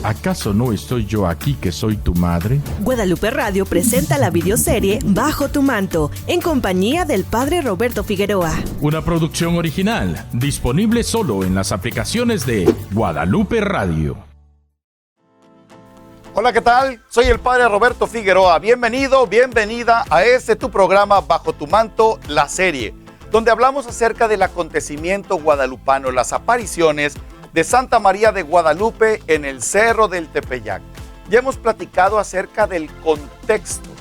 ¿Acaso no estoy yo aquí que soy tu madre? Guadalupe Radio presenta la videoserie Bajo tu manto, en compañía del Padre Roberto Figueroa. Una producción original, disponible solo en las aplicaciones de Guadalupe Radio. Hola, ¿qué tal? Soy el Padre Roberto Figueroa. Bienvenido, bienvenida a tu programa Bajo tu manto, la serie, donde hablamos acerca del acontecimiento guadalupano, las apariciones de Santa María de Guadalupe en el Cerro del Tepeyac. Ya hemos platicado acerca del contexto,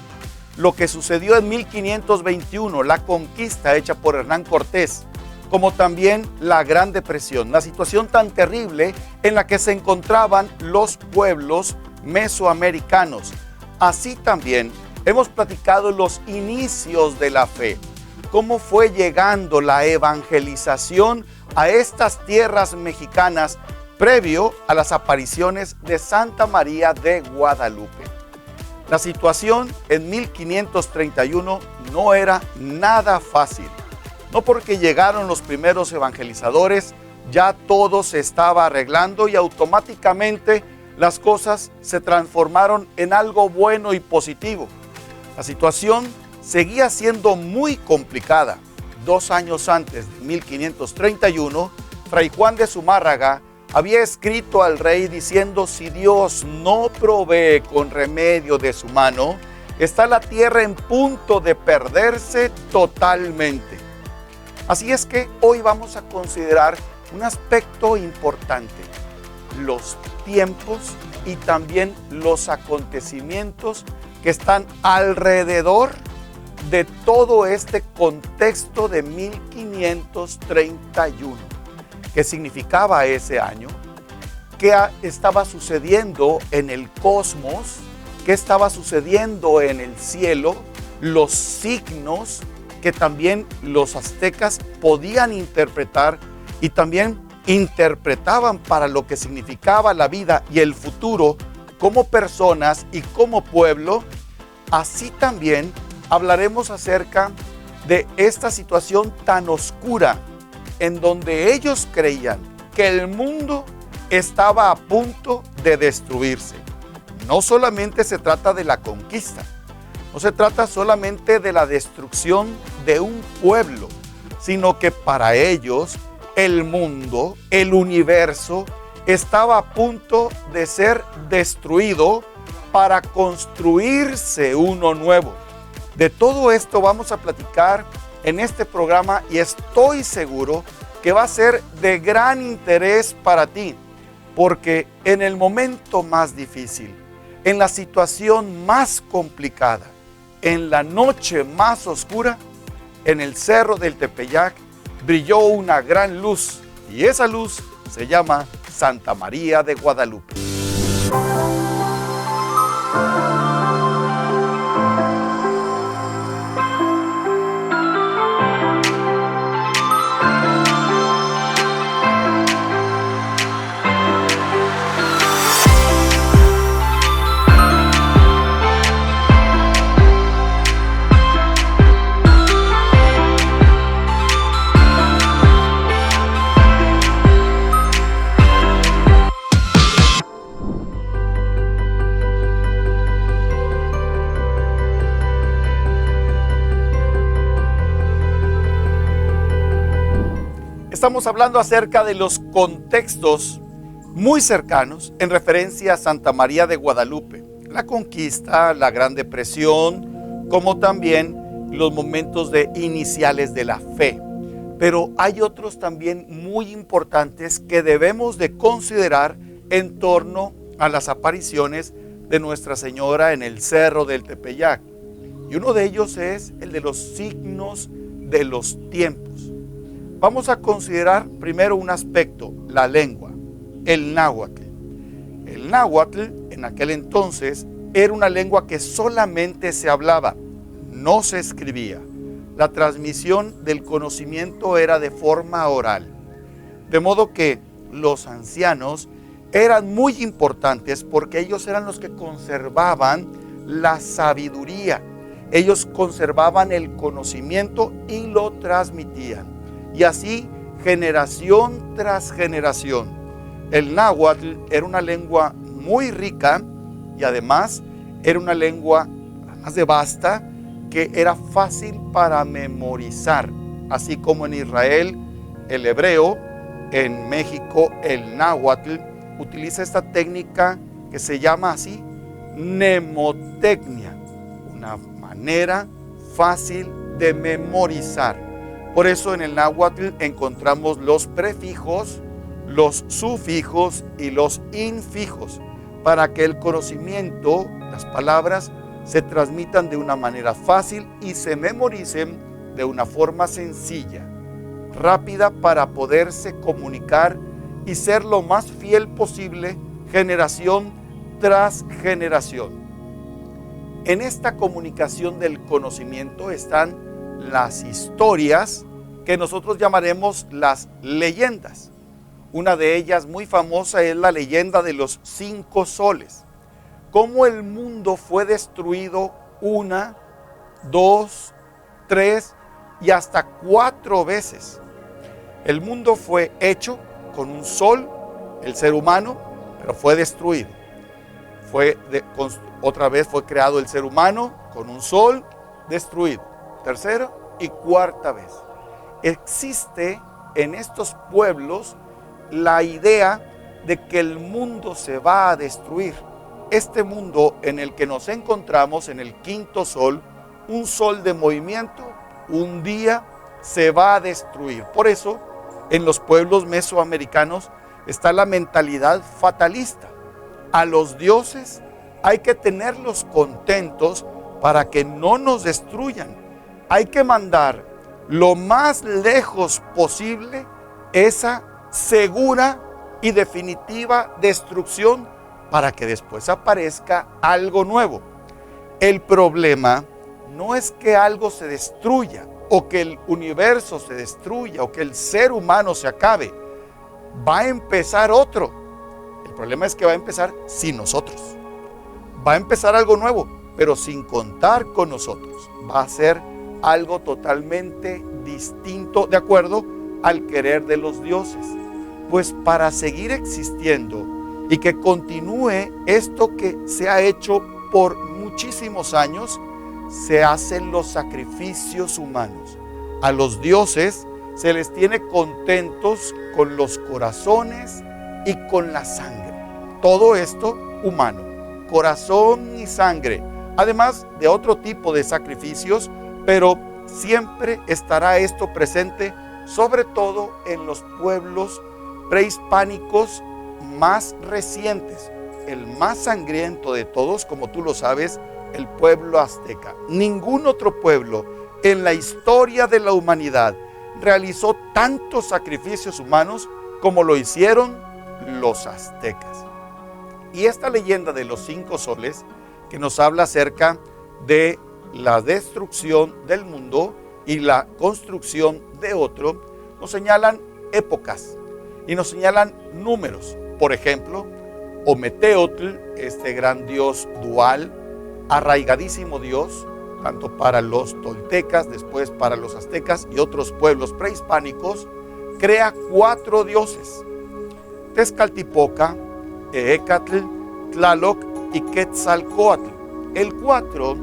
lo que sucedió en 1521, la conquista hecha por Hernán Cortés, como también la Gran Depresión, la situación tan terrible en la que se encontraban los pueblos mesoamericanos. Así también hemos platicado los inicios de la fe, cómo fue llegando la evangelización a estas tierras mexicanas previo a las apariciones de Santa María de Guadalupe. La situación en 1531 no era nada fácil. No porque llegaron los primeros evangelizadores, ya todo se estaba arreglando y automáticamente las cosas se transformaron en algo bueno y positivo. La situación seguía siendo muy complicada. 2 años antes de 1531, Fray Juan de Zumárraga había escrito al rey diciendo: si Dios no provee con remedio de su mano, está la tierra en punto de perderse totalmente. Así es que hoy vamos a considerar un aspecto importante: los tiempos y también los acontecimientos que están alrededor de todo este contexto de 1531. ¿Qué significaba ese año? ¿Qué estaba sucediendo en el cosmos? ¿Qué estaba sucediendo en el cielo? Los signos que también los aztecas podían interpretar y también interpretaban para lo que significaba la vida y el futuro como personas y como pueblo. Así también hablaremos acerca de esta situación tan oscura en donde ellos creían que el mundo estaba a punto de destruirse. No solamente se trata de la conquista, no se trata solamente de la destrucción de un pueblo, sino que para ellos el mundo, el universo, estaba a punto de ser destruido para construirse uno nuevo. De todo esto vamos a platicar en este programa y estoy seguro que va a ser de gran interés para ti, porque en el momento más difícil, en la situación más complicada, en la noche más oscura, en el Cerro del Tepeyac brilló una gran luz, y esa luz se llama Santa María de Guadalupe. Estamos hablando acerca de los contextos muy cercanos en referencia a Santa María de Guadalupe. La conquista, la Gran Depresión, como también los momentos iniciales de la fe. Pero hay otros también muy importantes que debemos de considerar en torno a las apariciones de Nuestra Señora en el Cerro del Tepeyac. Y uno de ellos es el de los signos de los tiempos. Vamos a considerar primero un aspecto, la lengua, el náhuatl. El náhuatl en aquel entonces era una lengua que solamente se hablaba, no se escribía. La transmisión del conocimiento era de forma oral. De modo que los ancianos eran muy importantes porque ellos eran los que conservaban la sabiduría. Ellos conservaban el conocimiento y lo transmitían. Y así, generación tras generación. El náhuatl era una lengua muy rica y además era una lengua, además de vasta, que era fácil para memorizar, así como en Israel el hebreo, en México el náhuatl utiliza esta técnica que se llama así, mnemotecnia, una manera fácil de memorizar. Por eso en el náhuatl encontramos los prefijos, los sufijos y los infijos, para que el conocimiento, las palabras, se transmitan de una manera fácil y se memoricen de una forma sencilla, rápida, para poderse comunicar y ser lo más fiel posible generación tras generación. En esta comunicación del conocimiento están las historias que nosotros llamaremos las leyendas. Una de ellas muy famosa es la leyenda de los 5 soles. Cómo el mundo fue destruido 1, 2, 3 y hasta 4 veces. El mundo fue hecho con un sol, el ser humano, pero fue destruido. Otra vez fue creado el ser humano con un sol, destruido. Tercera y cuarta vez. Existe en estos pueblos la idea de que el mundo se va a destruir. Este mundo en el que nos encontramos, en el 5º sol, un sol de movimiento, un día se va a destruir. Por eso, en los pueblos mesoamericanos está la mentalidad fatalista. A los dioses hay que tenerlos contentos para que no nos destruyan. Hay que mandar lo más lejos posible esa segura y definitiva destrucción para que después aparezca algo nuevo. El problema no es que algo se destruya o que el universo se destruya o que el ser humano se acabe. Va a empezar otro. El problema es que va a empezar sin nosotros. Va a empezar algo nuevo, pero sin contar con nosotros. Va a ser algo totalmente distinto de acuerdo al querer de los dioses. Pues para seguir existiendo y que continúe esto que se ha hecho por muchísimos años, se hacen los sacrificios humanos. A los dioses se les tiene contentos con los corazones y con la sangre. Todo esto humano, corazón y sangre, además de otro tipo de sacrificios, pero siempre estará esto presente, sobre todo en los pueblos prehispánicos más recientes. El más sangriento de todos, como tú lo sabes, el pueblo azteca. Ningún otro pueblo en la historia de la humanidad realizó tantos sacrificios humanos como lo hicieron los aztecas. Y esta leyenda de los 5 soles, que nos habla acerca de la destrucción del mundo y la construcción de otro, nos señalan épocas y nos señalan números. Por ejemplo, Ometeotl, este gran dios dual, arraigadísimo dios, tanto para los toltecas, después para los aztecas y otros pueblos prehispánicos, crea 4 dioses: Tezcatlipoca, Eecatl, Tlaloc y Quetzalcóatl. El 4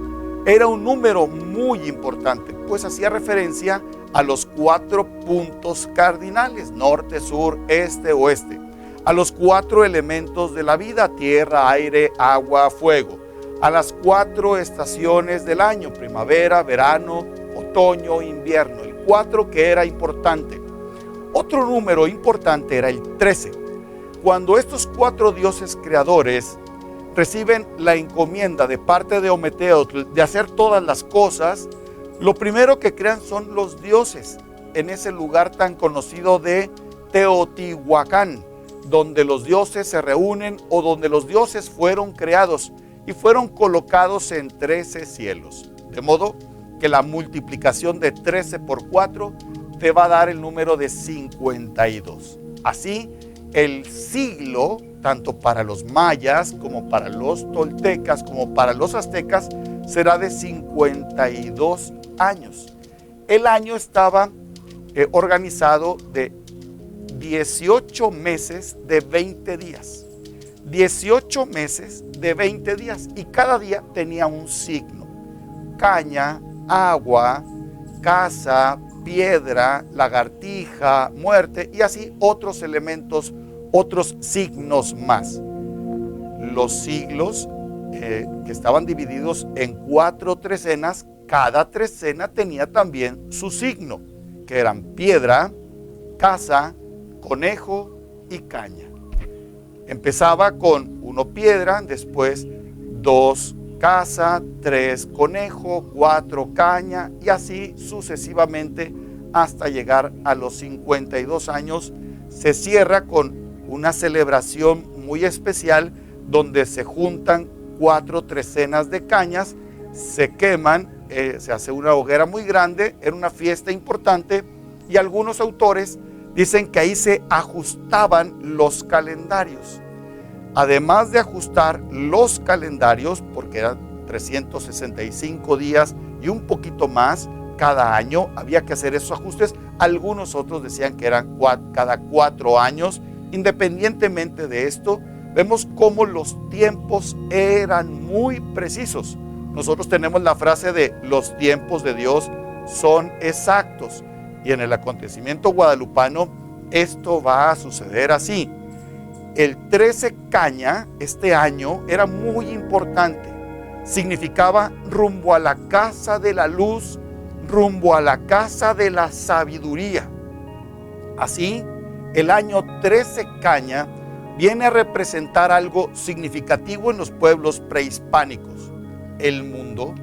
era un número muy importante, pues hacía referencia a los 4 puntos cardinales: norte, sur, este, oeste, a los 4 elementos de la vida: tierra, aire, agua, fuego, a las 4 estaciones del año: primavera, verano, otoño, invierno. El 4 que era importante. Otro número importante era el 13. Cuando estos 4 dioses creadores reciben la encomienda de parte de Ometeotl de hacer todas las cosas, lo primero que crean son los dioses en ese lugar tan conocido de Teotihuacán, donde los dioses se reúnen o donde los dioses fueron creados y fueron colocados en 13 cielos. De modo que la multiplicación de 13 por 4 te va a dar el número de 52. Así, el siglo, tanto para los mayas como para los toltecas como para los aztecas, será de 52 años. El año estaba organizado de 18 meses de 20 días. 18 meses de 20 días y cada día tenía un signo: caña, agua, casa, piedra, lagartija, muerte y así otros elementos, otros signos más. Los siglos que estaban divididos en 4 trecenas, cada trecena tenía también su signo, que eran piedra, casa, conejo y caña. Empezaba con 1 piedra, después 2 casa, 3 conejo, 4 caña y así sucesivamente hasta llegar a los 52 años. Se cierra con una celebración muy especial donde se juntan 4 trecenas de cañas, se queman, se hace una hoguera muy grande, era una fiesta importante y algunos autores dicen que ahí se ajustaban los calendarios. Además de ajustar los calendarios, porque eran 365 días y un poquito más cada año, había que hacer esos ajustes. Algunos otros decían que eran cada 4 años. Independientemente de esto, vemos cómo los tiempos eran muy precisos. Nosotros tenemos la frase de los tiempos de Dios son exactos. Y en el acontecimiento guadalupano esto va a suceder así. El 13 caña este año era muy importante. Significaba rumbo a la casa de la luz, rumbo a la casa de la sabiduría. Así, el año 13 caña viene a representar algo significativo en los pueblos prehispánicos. El mundo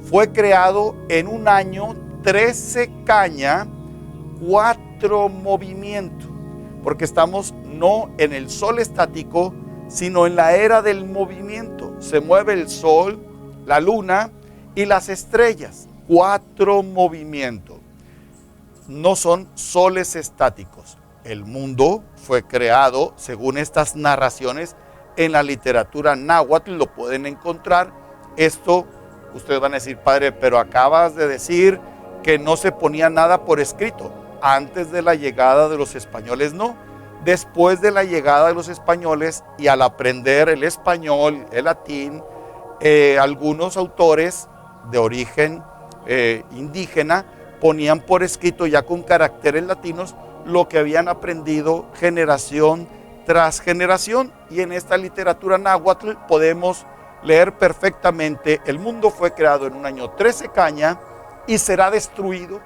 fue creado en un año 13 caña, 4 movimientos, porque estamos no en el sol estático, sino en la era del movimiento. Se mueve el sol, la luna y las estrellas. 4 movimientos. No son soles estáticos. El mundo fue creado, según estas narraciones, en la literatura náhuatl, lo pueden encontrar. Esto, ustedes van a decir, padre, pero acabas de decir que no se ponía nada por escrito. Antes de la llegada de los españoles, no. Después de la llegada de los españoles y al aprender el español, el latín, algunos autores de origen indígena ponían por escrito ya con caracteres latinos lo que habían aprendido generación tras generación. Y en esta literatura náhuatl podemos leer perfectamente: el mundo fue creado en un año 13 caña y será destruido,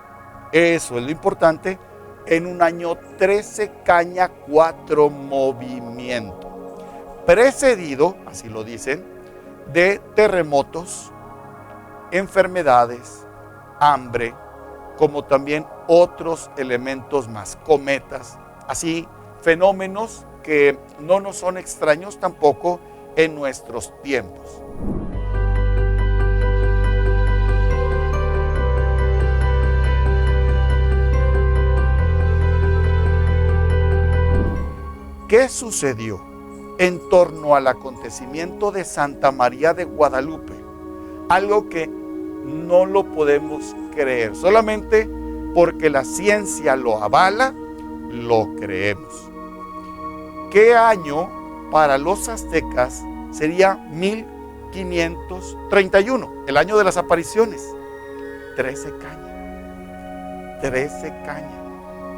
eso es lo importante, en un año 13 caña 4 movimiento, precedido, así lo dicen, de terremotos, enfermedades, hambre, como también otros elementos más, cometas, así fenómenos que no nos son extraños tampoco en nuestros tiempos. ¿Qué sucedió en torno al acontecimiento de Santa María de Guadalupe? Algo que no lo podemos creer, solamente porque la ciencia lo avala, lo creemos. ¿Qué año para los aztecas sería 1531? El año de las apariciones. 13 caña. 13 caña.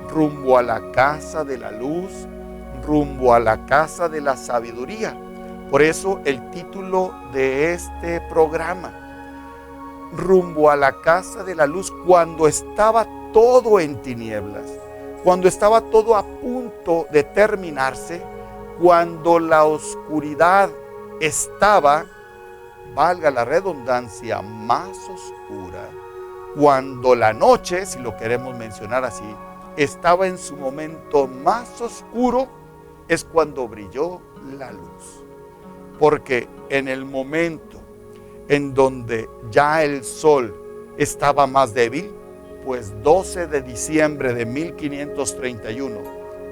Rumbo a la casa de la luz, rumbo a la casa de la sabiduría. Por eso el título de este programa, rumbo a la casa de la luz, cuando estaba todo en tinieblas, cuando estaba todo a punto de terminarse, cuando la oscuridad estaba, valga la redundancia, más oscura, cuando la noche, si lo queremos mencionar así, estaba en su momento más oscuro, es cuando brilló la luz. Porque en el momento en donde ya el sol estaba más débil, pues 12 de diciembre de 1531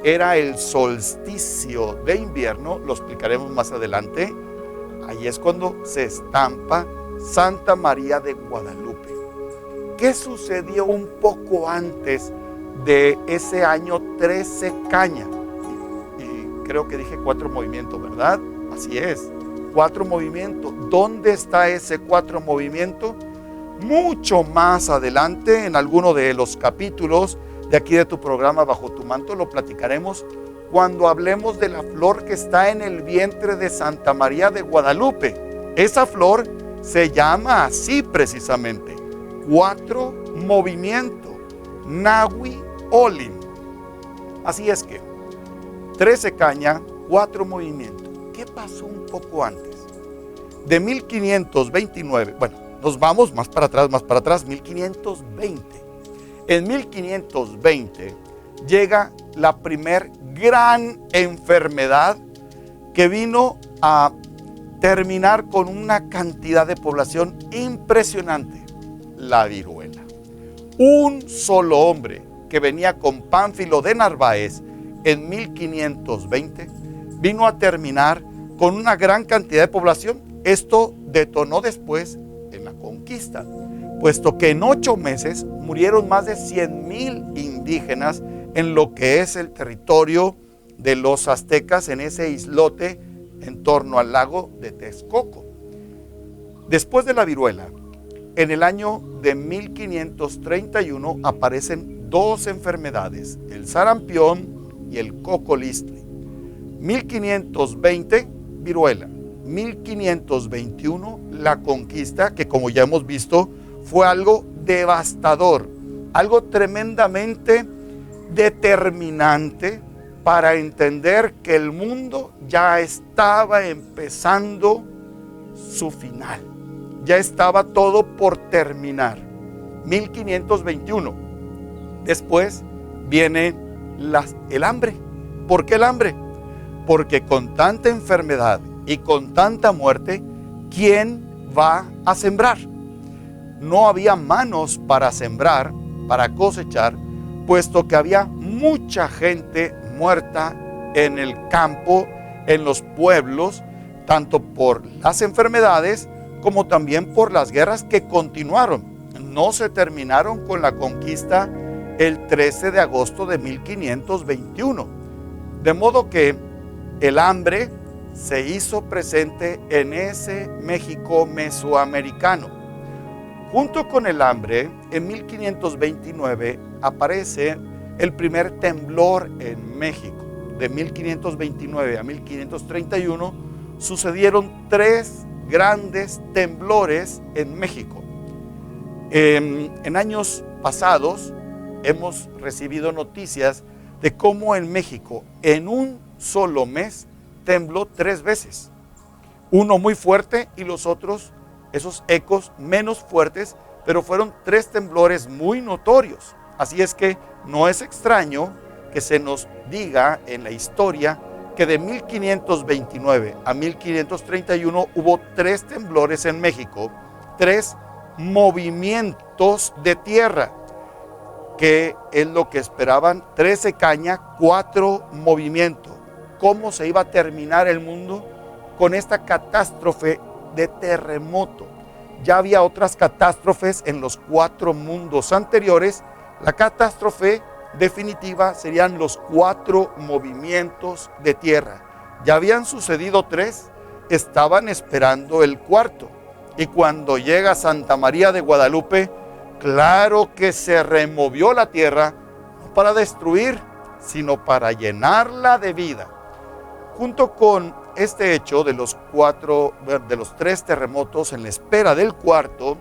era el solsticio de invierno, lo explicaremos más adelante. Ahí es cuando se estampa Santa María de Guadalupe. ¿Qué sucedió un poco antes de ese año 13 caña? Y creo que dije 4 movimientos, ¿verdad? Así es, 4 movimientos. ¿Dónde está ese 4 movimiento? Mucho más adelante, en alguno de los capítulos de aquí de tu programa Bajo tu Manto, lo platicaremos cuando hablemos de la flor que está en el vientre de Santa María de Guadalupe. Esa flor se llama así precisamente, 4 movimientos, Nahui Olin. Así es que 13 caña, 4 movimientos. ¿Qué pasó un poco antes? De 1529, bueno, nos vamos más para atrás, 1520. En 1520 llega la primer gran enfermedad que vino a terminar con una cantidad de población impresionante, la viruela. Un solo hombre que venía con Pánfilo de Narváez en 1520 vino a terminar con una gran cantidad de población. Esto detonó después en la conquista, puesto que en 8 meses murieron más de 100,000 indígenas en lo que es el territorio de los aztecas, en ese islote en torno al lago de Texcoco. Después de la viruela, en el año de 1531 aparecen 2 enfermedades, el sarampión y el cocolistle. 1520, viruela. 1521, la conquista, que como ya hemos visto, fue algo devastador, algo tremendamente determinante para entender que el mundo ya estaba empezando su final. Ya estaba todo por terminar. 1521. Después viene el hambre. ¿Por qué el hambre? Porque con tanta enfermedad y con tanta muerte, ¿quién va a sembrar? No había manos para sembrar, para cosechar, puesto que había mucha gente muerta en el campo, en los pueblos, tanto por las enfermedades como también por las guerras que continuaron. No se terminaron con la conquista el 13 de agosto de 1521. De modo que el hambre se hizo presente en ese México mesoamericano. Junto con el hambre, en 1529 aparece el primer temblor en México. De 1529 a 1531 sucedieron 3 grandes temblores en México. En años pasados hemos recibido noticias de cómo en México en un solo mes tembló 3 veces. Uno muy fuerte y los otros, esos ecos menos fuertes, pero fueron 3 temblores muy notorios. Así es que no es extraño que se nos diga en la historia que de 1529 a 1531 hubo 3 temblores en México, 3 movimientos de tierra, que es lo que esperaban, 13 caña, 4 movimientos. ¿Cómo se iba a terminar el mundo? Con esta catástrofe de terremoto. Ya había otras catástrofes en los 4 mundos anteriores. La catástrofe definitiva serían los 4 movimientos de tierra. Ya habían sucedido 3, estaban esperando el 4. Y cuando llega Santa María de Guadalupe, claro que se removió la tierra, no para destruir, sino para llenarla de vida. Junto con este hecho de los 3 terremotos en la espera del 4,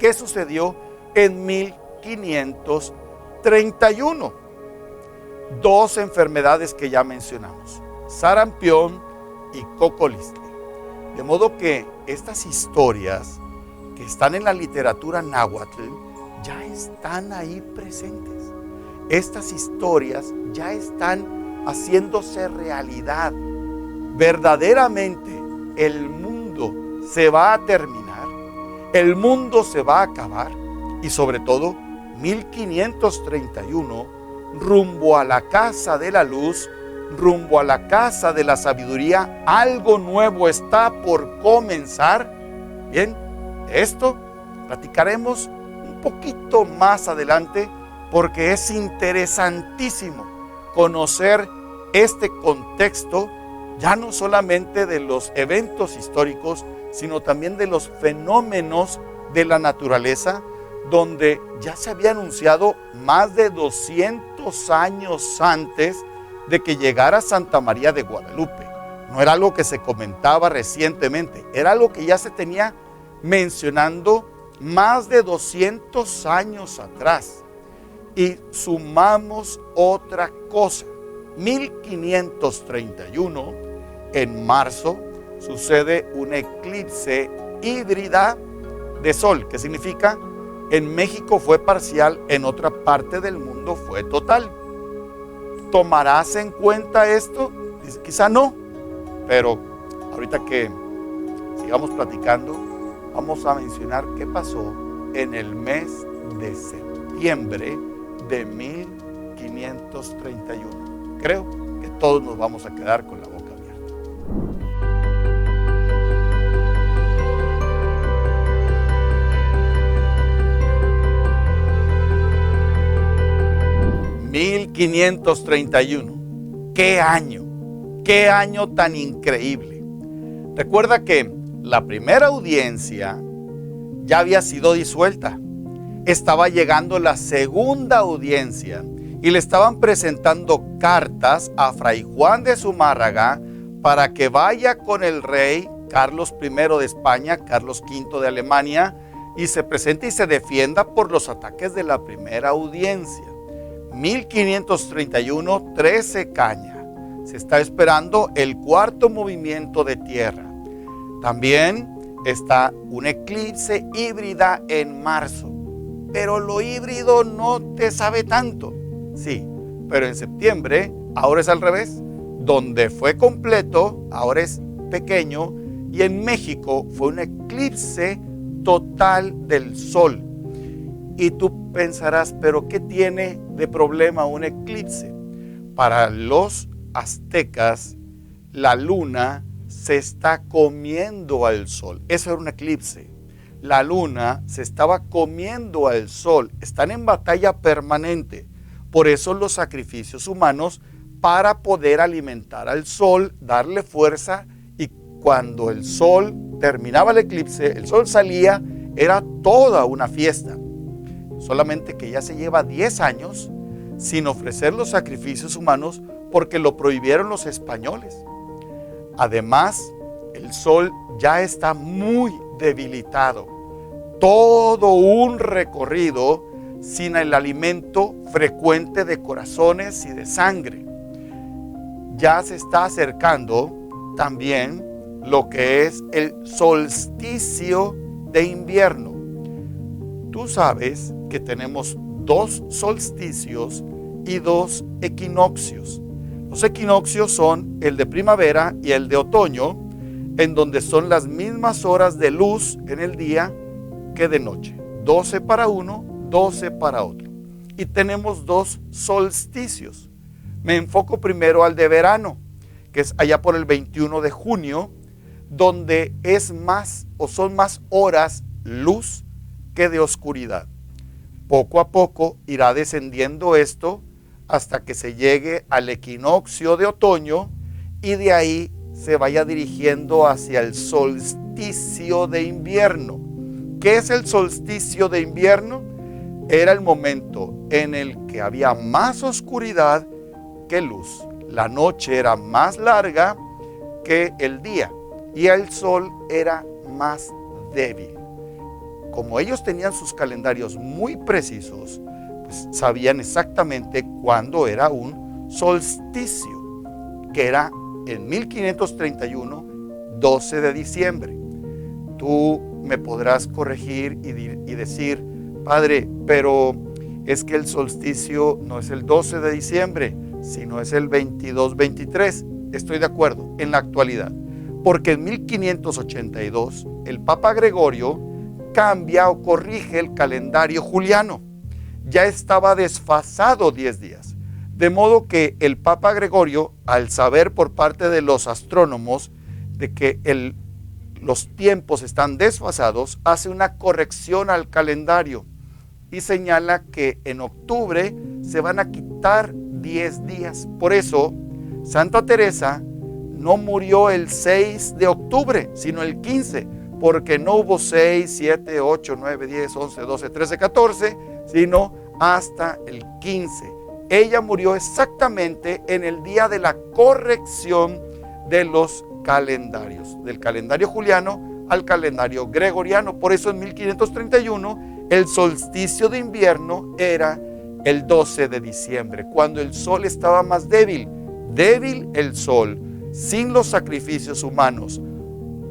¿qué sucedió en 1531? 2 enfermedades que ya mencionamos, sarampión y cocolistle. De modo que estas historias que están en la literatura náhuatl ya están ahí presentes. Estas historias ya están haciéndose realidad. Verdaderamente el mundo se va a terminar, el mundo se va a acabar y sobre todo 1531, rumbo a la casa de la luz, rumbo a la casa de la sabiduría, algo nuevo está por comenzar. Bien, de esto platicaremos un poquito más adelante porque es interesantísimo conocer este contexto ya no solamente de los eventos históricos, sino también de los fenómenos de la naturaleza, donde ya se había anunciado más de 200 años antes de que llegara Santa María de Guadalupe. No era algo que se comentaba recientemente, era algo que ya se tenía mencionando más de 200 años atrás. Y sumamos otra cosa, 1531, en marzo, sucede un eclipse híbrida de sol, que significa en México fue parcial, en otra parte del mundo fue total. ¿Tomarás en cuenta esto? Quizá no, pero ahorita que sigamos platicando, vamos a mencionar qué pasó en el mes de septiembre de 1531. Creo que todos nos vamos a quedar con la boca abierta. 1531. ¡Qué año! ¡Qué año tan increíble! Recuerda que la primera audiencia ya había sido disuelta. Estaba llegando la segunda audiencia y le estaban presentando cartas a Fray Juan de Zumárraga para que vaya con el rey Carlos I de España, Carlos V de Alemania, y se presente y se defienda por los ataques de la primera audiencia. 1531, 13 caña. Se está esperando el cuarto movimiento de tierra. También está un eclipse híbrida en marzo. Pero lo híbrido no te sabe tanto. Sí, pero en septiembre ahora es al revés. Donde fue completo, ahora es pequeño. Y en México fue un eclipse total del sol. Y tú pensarás, ¿pero qué tiene de problema un eclipse? Para los aztecas, la luna se está comiendo al sol. Eso era un eclipse. La luna se estaba comiendo al sol. Están en batalla permanente. Por eso los sacrificios humanos, para poder alimentar al sol, darle fuerza, y cuando el sol terminaba el eclipse, el sol salía, era toda una fiesta. Solamente que ya se lleva 10 años sin ofrecer los sacrificios humanos porque lo prohibieron los españoles. Además, el sol ya está muy debilitado. Todo un recorrido sin el alimento frecuente de corazones y de sangre. Ya se está acercando también lo que es el solsticio de invierno. Tú sabes que tenemos 2 solsticios y 2 equinoccios. Los equinoccios son el de primavera y el de otoño, en donde son las mismas horas de luz en el día que de noche. 12 para uno, 12 para otro. Y tenemos 2 solsticios. Me enfoco primero al de verano, que es allá por el 21 de junio, donde es más o son más horas luz que de oscuridad. Poco a poco irá descendiendo esto hasta que se llegue al equinoccio de otoño y de ahí se vaya dirigiendo hacia el solsticio de invierno. ¿Qué es el solsticio de invierno? Era el momento en el que había más oscuridad que luz. La noche era más larga que el día y el sol era más débil. Como ellos tenían sus calendarios muy precisos, pues sabían exactamente cuándo era un solsticio, que era en 1531, 12 de diciembre. Tú me podrás corregir y decir, padre, pero es que el solsticio no es el 12 de diciembre, sino es el 22-23. Estoy de acuerdo, en la actualidad, porque en 1582 el Papa Gregorio cambia o corrige el calendario juliano. Ya estaba desfasado 10 días. De modo que el Papa Gregorio, al saber por parte de los astrónomos de que los tiempos están desfasados, hace una corrección al calendario y señala que en octubre se van a quitar 10 días. Por eso, Santa Teresa no murió el 6 de octubre, sino el 15, porque no hubo 6, 7, 8, 9, 10, 11, 12, 13, 14, sino hasta el 15. Ella murió exactamente en el día de la corrección de los calendarios, del calendario juliano al calendario gregoriano. Por eso en 1531 el solsticio de invierno era el 12 de diciembre, cuando el sol estaba más débil el sol, sin los sacrificios humanos,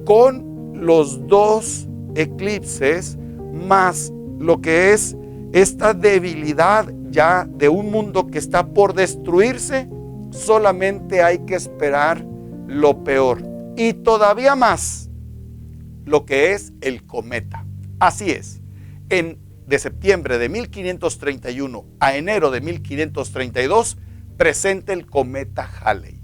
con los dos eclipses, más lo que es esta debilidad ya de un mundo que está por destruirse. Solamente hay que esperar lo peor, y todavía más lo que es el cometa. Así es, de septiembre de 1531 a enero de 1532 presenta el cometa Halley.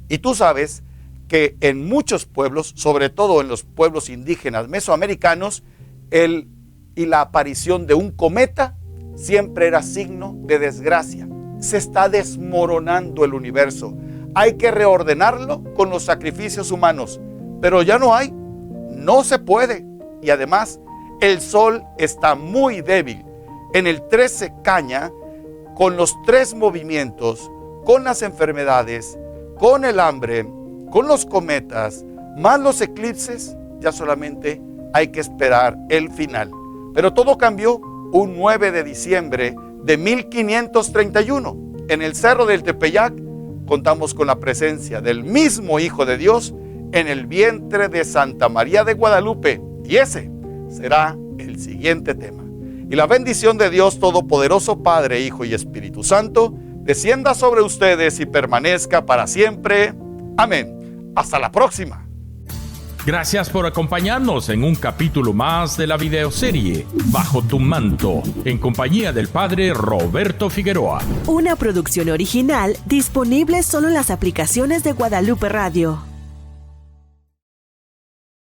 Y tú sabes que en muchos pueblos, sobre todo en los pueblos indígenas mesoamericanos, y la aparición de un cometa siempre era signo de desgracia. Se está desmoronando el universo. Hay que reordenarlo con los sacrificios humanos, pero ya no hay, no se puede. Y además, el sol está muy débil. En el 13 caña, con los 3 movimientos, con las enfermedades, con el hambre, con los cometas, más los eclipses, ya solamente hay que esperar el final. Pero todo cambió un 9 de diciembre de 1531. En el Cerro del Tepeyac contamos con la presencia del mismo Hijo de Dios en el vientre de Santa María de Guadalupe. Y ese será el siguiente tema. Y la bendición de Dios Todopoderoso, Padre, Hijo y Espíritu Santo, descienda sobre ustedes y permanezca para siempre. Amén. Hasta la próxima. Gracias por acompañarnos en un capítulo más de la videoserie Bajo tu manto, en compañía del Padre Roberto Figueroa. Una producción original disponible solo en las aplicaciones de Guadalupe Radio.